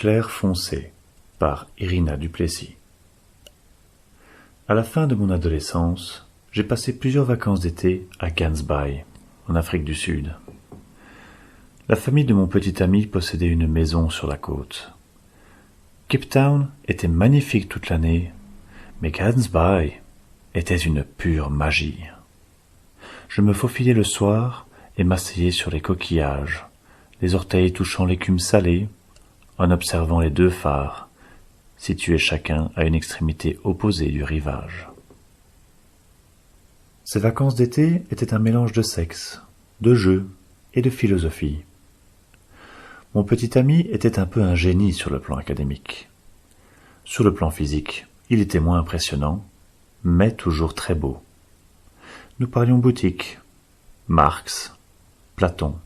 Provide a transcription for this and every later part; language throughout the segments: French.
clair foncé par Irina Duplessis. À la fin de mon adolescence, j'ai passé plusieurs vacances d'été à Gansbaai, en Afrique du Sud. La famille de mon petit ami possédait une maison sur la côte. Cape Town était magnifique toute l'année, mais Gansbaai était une pure magie. Je me faufilais le soir et m'asseyais sur les coquillages, les orteils touchant l'écume salée, en observant les deux phares, situés chacun à une extrémité opposée du rivage. Ces vacances d'été étaient un mélange de sexe, de jeu et de philosophie. Mon petit ami était un peu un génie sur le plan académique. Sur le plan physique, il était moins impressionnant, mais toujours très beau. Nous parlions boutique, Marx, Platon,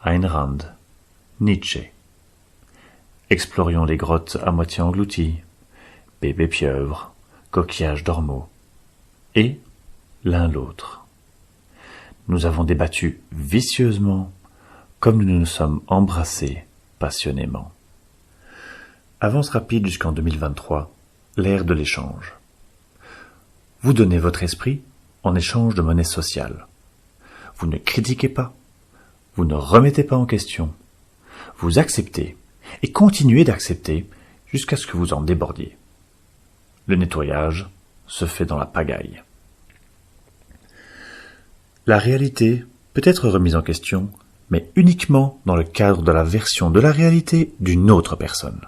Ayn Rand, Nietzsche. Explorions les grottes à moitié englouties, bébés pieuvres, coquillages d'ormeaux, et l'un l'autre. Nous avons débattu vicieusement, comme nous nous sommes embrassés passionnément. Avance rapide jusqu'en 2023, l'ère de l'échange. Vous donnez votre esprit en échange de monnaie sociale. Vous ne critiquez pas, vous ne remettez pas en question, vous acceptez et continuez d'accepter jusqu'à ce que vous en débordiez. Le nettoyage se fait dans la pagaille. La réalité peut être remise en question, mais uniquement dans le cadre de la version de la réalité d'une autre personne.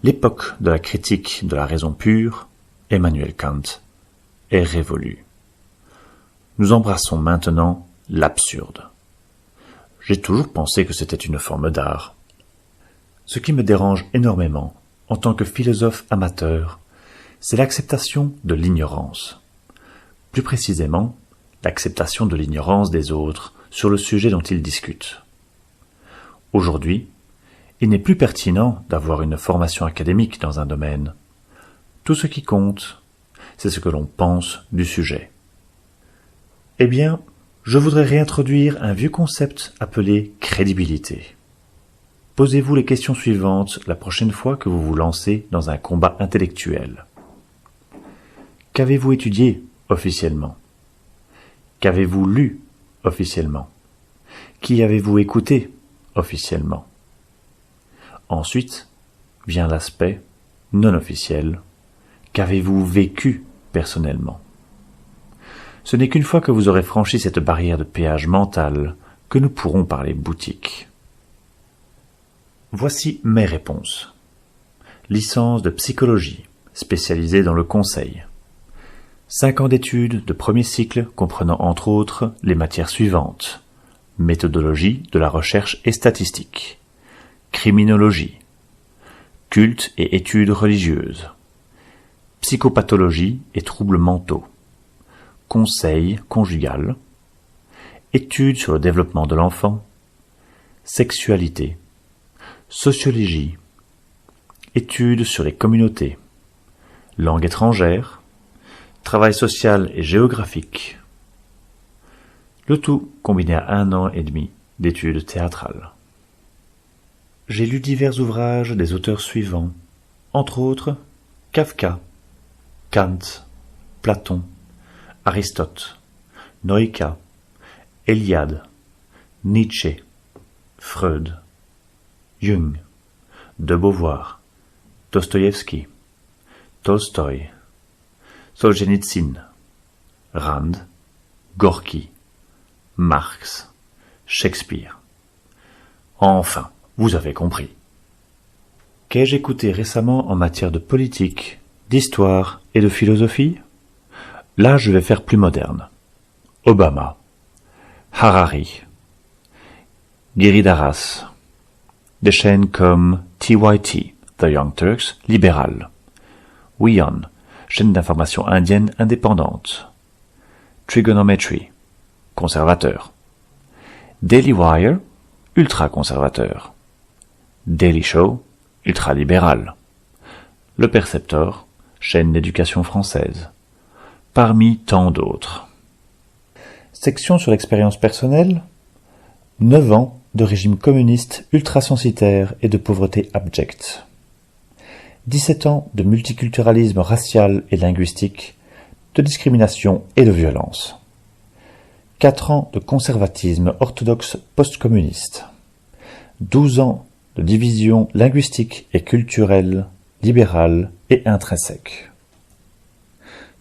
L'époque de la critique de la raison pure, Emmanuel Kant, est révolue. Nous embrassons maintenant l'absurde. J'ai toujours pensé que c'était une forme d'art. Ce qui me dérange énormément, en tant que philosophe amateur, c'est l'acceptation de l'ignorance. Plus précisément, l'acceptation de l'ignorance des autres sur le sujet dont ils discutent. Aujourd'hui, il n'est plus pertinent d'avoir une formation académique dans un domaine. Tout ce qui compte, c'est ce que l'on pense du sujet. Eh bien, je voudrais réintroduire un vieux concept appelé crédibilité. Posez-vous les questions suivantes la prochaine fois que vous vous lancez dans un combat intellectuel. Qu'avez-vous étudié officiellement? Qu'avez-vous lu officiellement? Qui avez-vous écouté officiellement? Ensuite vient l'aspect non officiel. Qu'avez-vous vécu personnellement? Ce n'est qu'une fois que vous aurez franchi cette barrière de péage mental que nous pourrons parler boutique. Voici mes réponses. Licence de psychologie, spécialisée dans le conseil. 5 ans d'études de premier cycle comprenant entre autres les matières suivantes. Méthodologie de la recherche et statistique. Criminologie. Culte et études religieuses. Psychopathologie et troubles mentaux. Conseil conjugal. Études sur le développement de l'enfant. Sexualité. Sociologie. Études sur les communautés. Langue étrangère. Travail social et géographique. Le tout combiné à 1 an et demi d'études théâtrales. J'ai lu divers ouvrages des auteurs suivants, entre autres Kafka, Kant, Platon, Aristote, Noïka, Eliade, Nietzsche, Freud, Jung, de Beauvoir, Dostoïevski, Tolstoï, Solzhenitsyn, Rand, Gorky, Marx, Shakespeare. Enfin, vous avez compris. Qu'ai-je écouté récemment en matière de politique, d'histoire et de philosophie? Là, je vais faire plus moderne. Obama, Harari, Giridharadas, des chaînes comme TYT, The Young Turks, libéral, WION, chaîne d'information indienne indépendante, Trigonometry, conservateur, Daily Wire, ultra-conservateur, Daily Show, ultra-libéral, Le Perceptor, chaîne d'éducation française, parmi tant d'autres. Section sur l'expérience personnelle, 9 ans de régime communiste ultracensitaire et de pauvreté abjecte. 17 ans de multiculturalisme racial et linguistique, de discrimination et de violence. 4 ans de conservatisme orthodoxe post-communiste. 12 ans de division linguistique et culturelle, libérale et intrinsèque.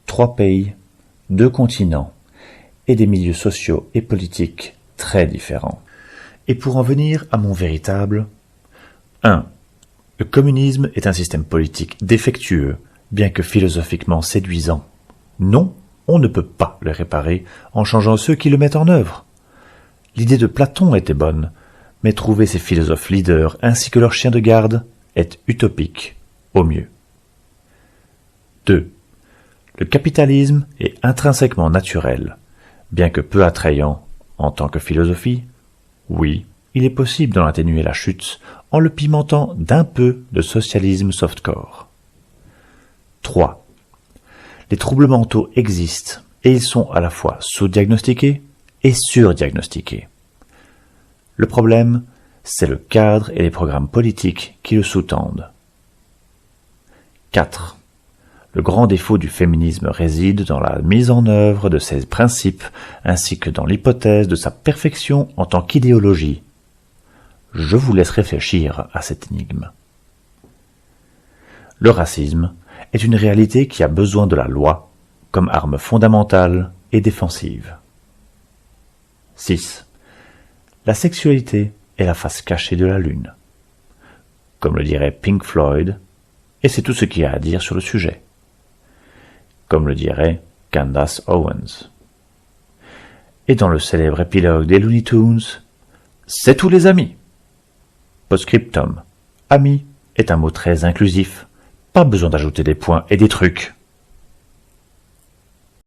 3 pays, 2 continents et des milieux sociaux et politiques très différents. Et pour en venir à mon véritable 1. Le communisme est un système politique défectueux, bien que philosophiquement séduisant. Non, on ne peut pas le réparer en changeant ceux qui le mettent en œuvre. L'idée de Platon était bonne, mais trouver ses philosophes leaders ainsi que leurs chiens de garde est utopique, au mieux. 2. Le capitalisme est intrinsèquement naturel, bien que peu attrayant en tant que philosophie. Oui, il est possible d'en atténuer la chute en le pimentant d'un peu de socialisme softcore. 3. Les troubles mentaux existent et ils sont à la fois sous-diagnostiqués et sur-diagnostiqués. Le problème, c'est le cadre et les programmes politiques qui le sous-tendent. 4. Le grand défaut du féminisme réside dans la mise en œuvre de ses principes ainsi que dans l'hypothèse de sa perfection en tant qu'idéologie. Je vous laisse réfléchir à cette énigme. Le racisme est une réalité qui a besoin de la loi comme arme fondamentale et défensive. 6. La sexualité est la face cachée de la lune. Comme le dirait Pink Floyd, et c'est tout ce qu'il y a à dire sur le sujet. Comme le dirait Candace Owens. Et dans le célèbre épilogue des Looney Tunes, c'est tous les amis. Postscriptum. Ami est un mot très inclusif. Pas besoin d'ajouter des points et des trucs.